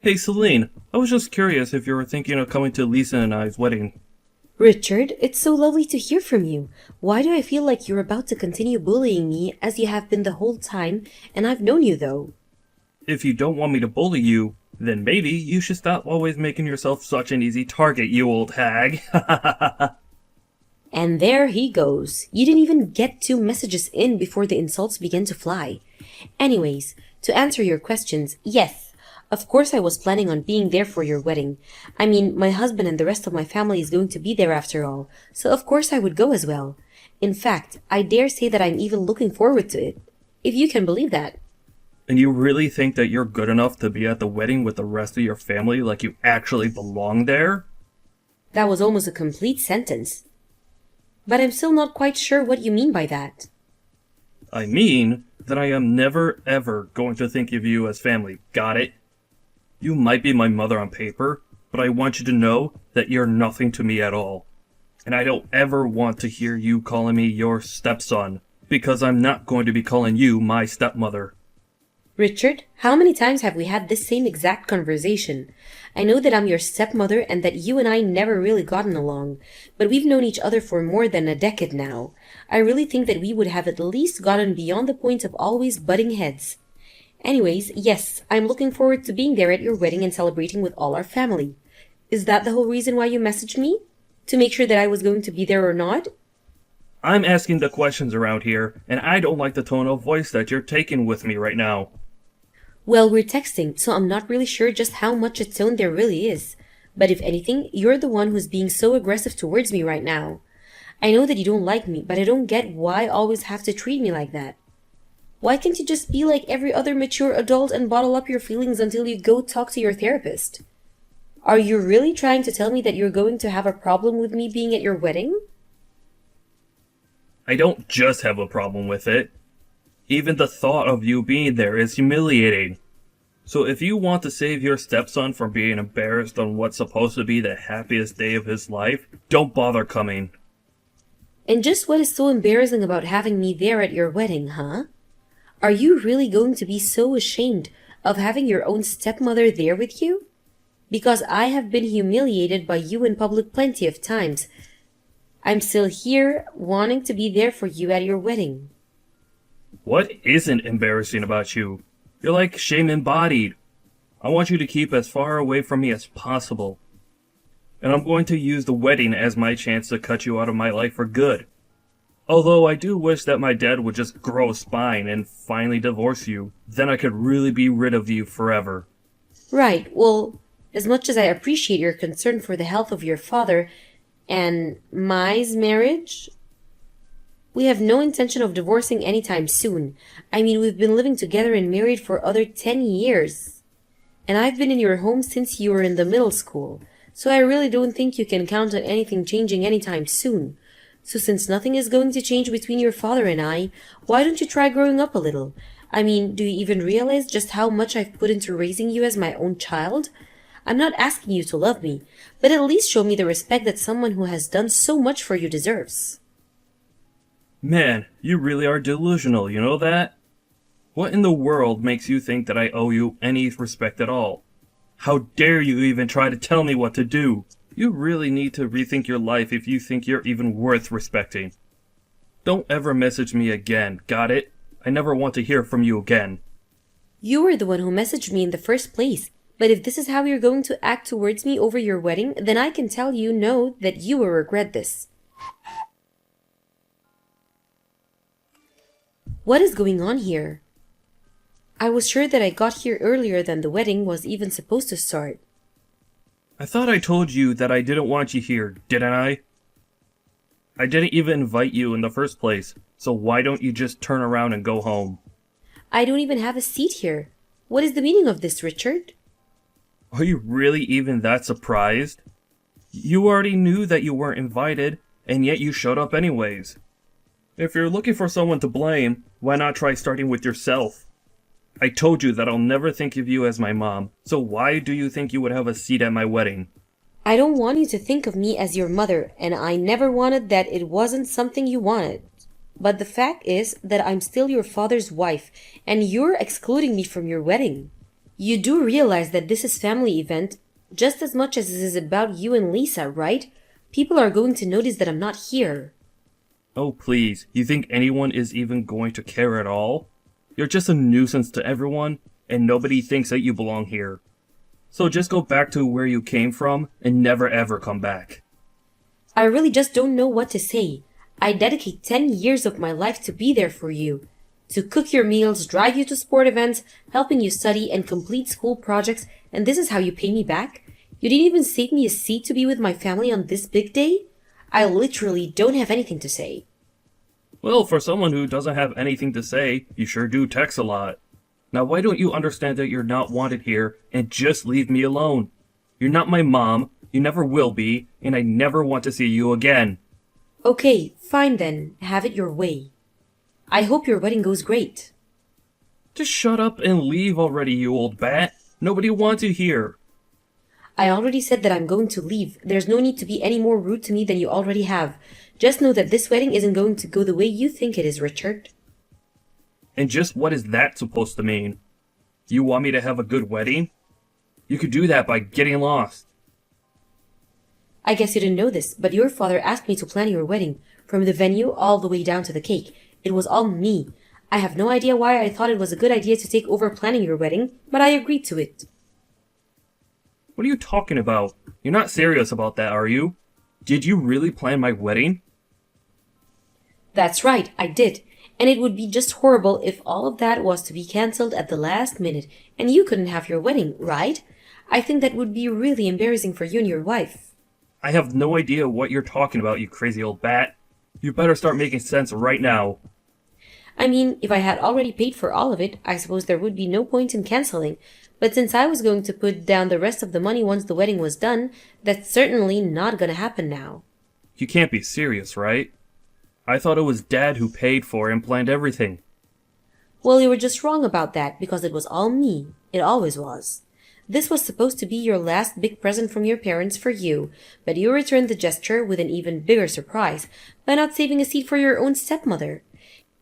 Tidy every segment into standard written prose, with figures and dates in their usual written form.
Hey Celine, I was just curious if you were thinking of coming to Lisa and I's wedding. Richard, it's so lovely to hear from you. Why do I feel like you're about to continue bullying me as you have been the whole time, and I've known you though? If you don't want me to bully you, then maybe you should stop always making yourself such an easy target, you old hag. And there he goes. You didn't even get 2 messages in before the insults began to fly. Anyways, to answer your questions, yes, of course I was planning on being there for your wedding. I mean, my husband and the rest of my family is going to be there after all, so of course I would go as well. In fact, I dare say that I'm even looking forward to it, if you can believe that. And you really think that you're good enough to be at the wedding with the rest of your family like you actually belong there? That was almost a complete sentence. But I'm still not quite sure what you mean by that. I mean that I am never ever going to think of you as family, got it? You might be my mother on paper, but I want you to know that you're nothing to me at all. And I don't ever want to hear you calling me your stepson, because I'm not going to be calling you my stepmother. Richard, how many times have we had this same exact conversation? I know that I'm your stepmother and that you and I never really gotten along, but we've known each other for more than a decade now. I really think that we would have at least gotten beyond the point of always butting heads. Anyways, yes, I'm looking forward to being there at your wedding and celebrating with all our family. Is that the whole reason why you messaged me? To make sure that I was going to be there or not? I'm asking the questions around here, and I don't like the tone of voice that you're taking with me right now. Well, we're texting, so I'm not really sure just how much a tone there really is. But if anything, you're the one who's being so aggressive towards me right now. I know that you don't like me, but I don't get why you always have to treat me like that. Why can't you just be like every other mature adult and bottle up your feelings until you go talk to your therapist? Are you really trying to tell me that you're going to have a problem with me being at your wedding? I don't just have a problem with it. Even the thought of you being there is humiliating. So if you want to save your stepson from being embarrassed on what's supposed to be the happiest day of his life, don't bother coming. And just what is so embarrassing about having me there at your wedding, huh? Are you really going to be so ashamed of having your own stepmother there with you? Because I have been humiliated by you in public plenty of times. I'm still here wanting to be there for you at your wedding. What isn't embarrassing about you? You're like shame embodied. I want you to keep as far away from me as possible. And I'm going to use the wedding as my chance to cut you out of my life for good. Although I do wish that my dad would just grow a spine and finally divorce you. Then I could really be rid of you forever. Right, well, as much as I appreciate your concern for the health of your father and my marriage, we have no intention of divorcing anytime soon. I mean, we've been living together and married for other 10 years. And I've been in your home since you were in the middle school. So I really don't think you can count on anything changing anytime soon. So since nothing is going to change between your father and I, why don't you try growing up a little? I mean, do you even realize just how much I've put into raising you as my own child? I'm not asking you to love me, but at least show me the respect that someone who has done so much for you deserves. Man, you really are delusional, you know that? What in the world makes you think that I owe you any respect at all? How dare you even try to tell me what to do? You really need to rethink your life if you think you're even worth respecting. Don't ever message me again, got it? I never want to hear from you again. You were the one who messaged me in the first place. But if this is how you're going to act towards me over your wedding, then I can tell you no, that you will regret this. What is going on here? I was sure that I got here earlier than the wedding was even supposed to start. I thought I told you that I didn't want you here, didn't I? I didn't even invite you in the first place, so why don't you just turn around and go home? I don't even have a seat here. What is the meaning of this, Richard? Are you really even that surprised? You already knew that you weren't invited, and yet you showed up anyways. If you're looking for someone to blame, why not try starting with yourself? I told you that I'll never think of you as my mom, so why do you think you would have a seat at my wedding? I don't want you to think of me as your mother, and I never wanted that. It wasn't something you wanted. But the fact is that I'm still your father's wife, and you're excluding me from your wedding. You do realize that this is family event just as much as it is about you and Lisa, right? People are going to notice that I'm not here. Oh, please, you think anyone is even going to care at all? You're just a nuisance to everyone, and nobody thinks that you belong here. So just go back to where you came from and never ever come back. I really just don't know what to say. I dedicate 10 years of my life to be there for you. To cook your meals, drive you to sport events, helping you study and complete school projects, and this is how you pay me back? You didn't even save me a seat to be with my family on this big day? I literally don't have anything to say. Well, for someone who doesn't have anything to say, you sure do text a lot. Now why don't you understand that you're not wanted here and just leave me alone? You're not my mom, you never will be, and I never want to see you again. Okay, fine then. Have it your way. I hope your wedding goes great. Just shut up and leave already, you old bat. Nobody wants you here. I already said that I'm going to leave. There's no need to be any more rude to me than you already have. Just know that this wedding isn't going to go the way you think it is, Richard. And just what is that supposed to mean? You want me to have a good wedding? You could do that by getting lost. I guess you didn't know this, but your father asked me to plan your wedding, from the venue all the way down to the cake. It was all me. I have no idea why I thought it was a good idea to take over planning your wedding, but I agreed to it. What are you talking about? You're not serious about that, are you? Did you really plan my wedding? That's right, I did. And it would be just horrible if all of that was to be cancelled at the last minute and you couldn't have your wedding, right? I think that would be really embarrassing for you and your wife. I have no idea what you're talking about, you crazy old bat. You better start making sense right now. I mean, if I had already paid for all of it, I suppose there would be no point in cancelling. But since I was going to put down the rest of the money once the wedding was done, that's certainly not gonna happen now. You can't be serious, right? I thought it was Dad who paid for and planned everything. Well, you were just wrong about that, because it was all me. It always was. This was supposed to be your last big present from your parents for you, but you returned the gesture with an even bigger surprise by not saving a seat for your own stepmother.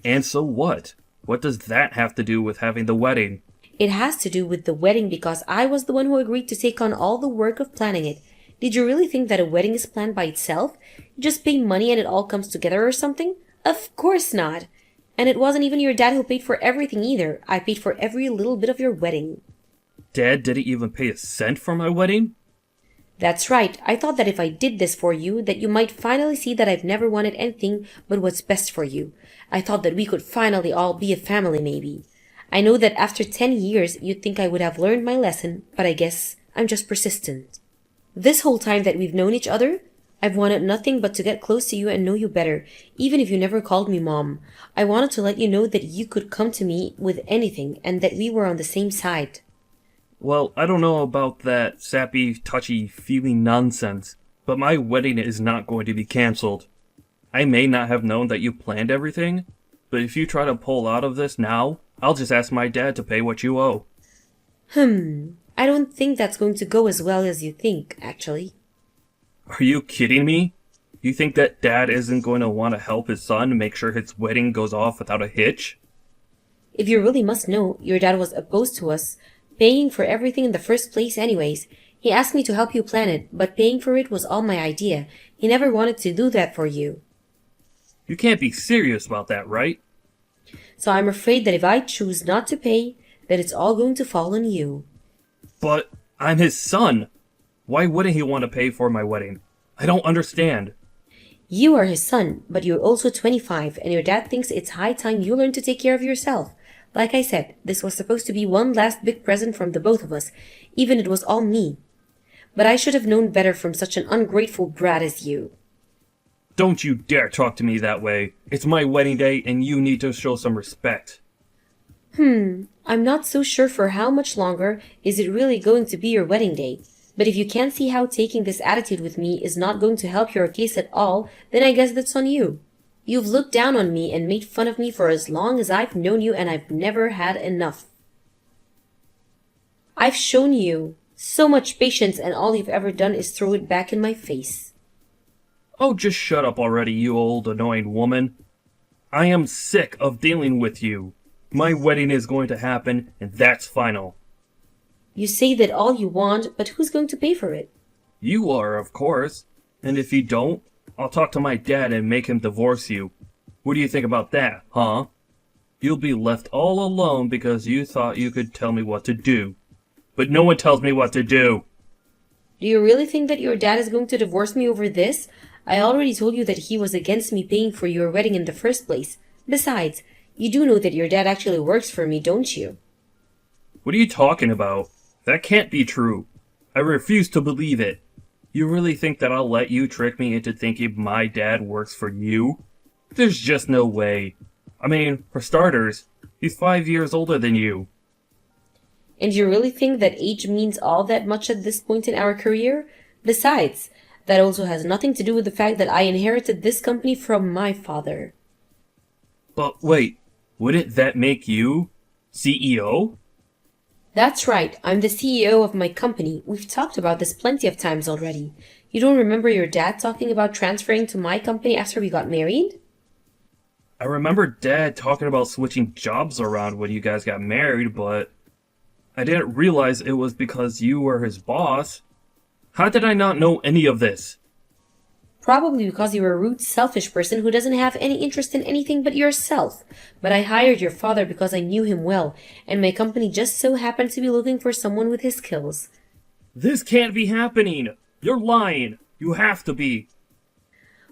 And so what? What does that have to do with having the wedding? It has to do with the wedding because I was the one who agreed to take on all the work of planning it. Did you really think that a wedding is planned by itself? You just pay money and it all comes together or something? Of course not. And it wasn't even your dad who paid for everything either. I paid for every little bit of your wedding. Dad didn't even pay a cent for my wedding? That's right. I thought that if I did this for you, that you might finally see that I've never wanted anything but what's best for you. I thought that we could finally all be a family, maybe. I know that after 10 years, you'd think I would have learned my lesson, but I guess I'm just persistent. This whole time that we've known each other, I've wanted nothing but to get close to you and know you better, even if you never called me Mom. I wanted to let you know that you could come to me with anything and that we were on the same side. Well, I don't know about that sappy, touchy-feely nonsense, but my wedding is not going to be cancelled. I may not have known that you planned everything, but if you try to pull out of this now, I'll just ask my dad to pay what you owe. I don't think that's going to go as well as you think, actually. Are you kidding me? You think that Dad isn't going to want to help his son make sure his wedding goes off without a hitch? If you really must know, your dad was opposed to us paying for everything in the first place anyways. He asked me to help you plan it, but paying for it was all my idea. He never wanted to do that for you. You can't be serious about that, right? So I'm afraid that if I choose not to pay, then it's all going to fall on you. But I'm his son. Why wouldn't he want to pay for my wedding? I don't understand. You are his son, but you're also 25, and your dad thinks it's high time you learn to take care of yourself. Like I said, this was supposed to be one last big present from the both of us, even it was all me. But I should have known better from such an ungrateful brat as you. Don't you dare talk to me that way. It's my wedding day and you need to show some respect. I'm not so sure for how much longer is it really going to be your wedding day. But if you can't see how taking this attitude with me is not going to help your case at all, then I guess that's on you. You've looked down on me and made fun of me for as long as I've known you, and I've never had enough. I've shown you so much patience, and all you've ever done is throw it back in my face. Oh, just shut up already, you old annoying woman. I am sick of dealing with you. My wedding is going to happen, and that's final. You say that all you want, but who's going to pay for it? You are, of course. And if you don't, I'll talk to my dad and make him divorce you. What do you think about that, huh? You'll be left all alone because you thought you could tell me what to do. But no one tells me what to do. Do you really think that your dad is going to divorce me over this? I already told you that he was against me paying for your wedding in the first place. Besides, you do know that your dad actually works for me, don't you? What are you talking about? That can't be true. I refuse to believe it. You really think that I'll let you trick me into thinking my dad works for you? There's just no way. I mean, for starters, he's 5 years older than you. And you really think that age means all that much at this point in our career? Besides, that also has nothing to do with the fact that I inherited this company from my father. But wait, wouldn't that make you CEO? That's right, I'm the CEO of my company. We've talked about this plenty of times already. You don't remember your dad talking about transferring to my company after we got married? I remember Dad talking about switching jobs around when you guys got married, but I didn't realize it was because you were his boss. How did I not know any of this? Probably because you're a rude, selfish person who doesn't have any interest in anything but yourself. But I hired your father because I knew him well, and my company just so happened to be looking for someone with his skills. This can't be happening! You're lying! You have to be!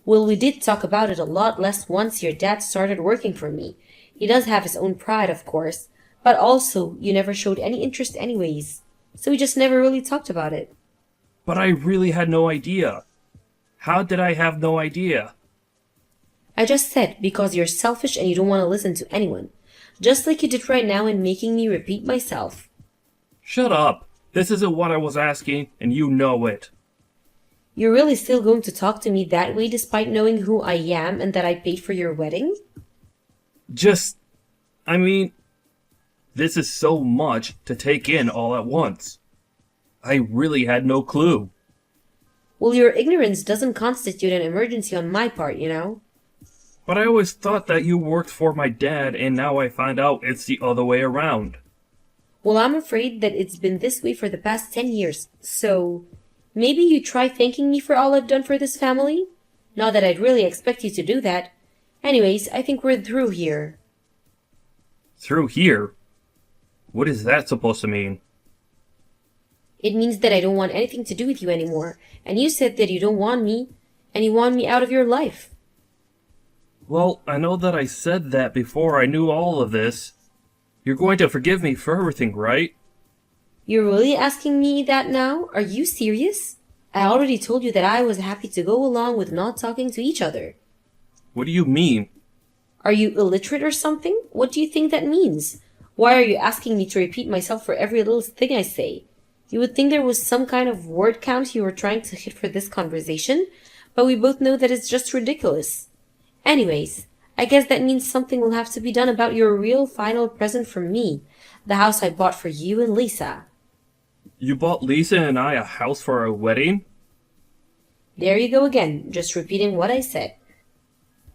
Well, we did talk about it a lot less once your dad started working for me. He does have his own pride, of course, but also you never showed any interest anyways. So we just never really talked about it. But I really had no idea. How did I have no idea? I just said because you're selfish and you don't want to listen to anyone. Just like you did right now in making me repeat myself. Shut up! This isn't what I was asking, and you know it. You're really still going to talk to me that way despite knowing who I am and that I paid for your wedding? I mean, this is so much to take in all at once. I really had no clue. Well, your ignorance doesn't constitute an emergency on my part, you know? But I always thought that you worked for my dad, and now I find out it's the other way around. Well, I'm afraid that it's been this way for the past 10 years, so maybe you try thanking me for all I've done for this family? Not that I'd really expect you to do that. Anyways, I think we're through here. Through here? What is that supposed to mean? It means that I don't want anything to do with you anymore, and you said that you don't want me, and you want me out of your life. Well, I know that I said that before I knew all of this. You're going to forgive me for everything, right? You're really asking me that now? Are you serious? I already told you that I was happy to go along with not talking to each other. What do you mean? Are you illiterate or something? What do you think that means? Why are you asking me to repeat myself for every little thing I say? You would think there was some kind of word count you were trying to hit for this conversation, but we both know that it's just ridiculous. Anyways, I guess that means something will have to be done about your real final present from me, the house I bought for you and Lisa. You bought Lisa and I a house for our wedding? There you go again, just repeating what I said.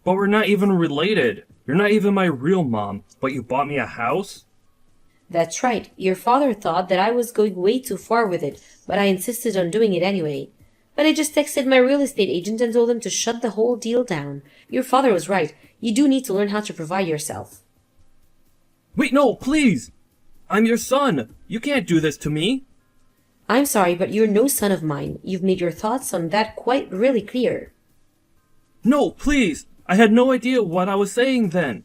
But we're not even related. You're not even my real mom, but you bought me a house? That's right. Your father thought that I was going way too far with it, but I insisted on doing it anyway. But I just texted my real estate agent and told him to shut the whole deal down. Your father was right. You do need to learn how to provide yourself. Wait, no, please! I'm your son! You can't do this to me! I'm sorry, but you're no son of mine. You've made your thoughts on that quite really clear. No, please! I had no idea what I was saying then.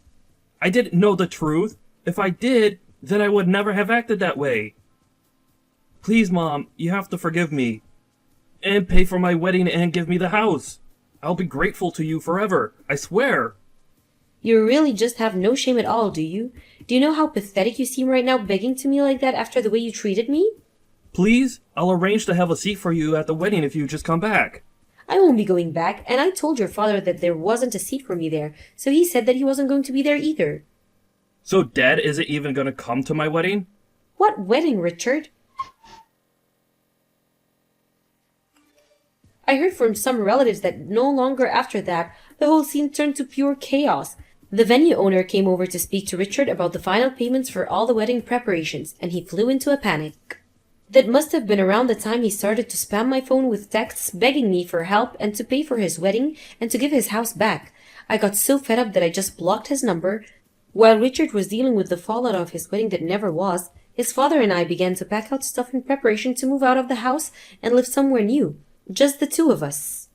I didn't know the truth. If I did, then I would never have acted that way. Please, Mom, you have to forgive me. And pay for my wedding and give me the house. I'll be grateful to you forever, I swear. You really just have no shame at all, do you? Do you know how pathetic you seem right now begging to me like that after the way you treated me? Please, I'll arrange to have a seat for you at the wedding if you just come back. I won't be going back, and I told your father that there wasn't a seat for me there, so he said that he wasn't going to be there either. So Dad isn't even gonna come to my wedding? What wedding, Richard? I heard from some relatives that no longer after that, the whole scene turned to pure chaos. The venue owner came over to speak to Richard about the final payments for all the wedding preparations, and he flew into a panic. That must have been around the time he started to spam my phone with texts begging me for help and to pay for his wedding and to give his house back. I got so fed up that I just blocked his number. While Richard was dealing with the fallout of his wedding that never was, his father and I began to pack out stuff in preparation to move out of the house and live somewhere new. Just the two of us.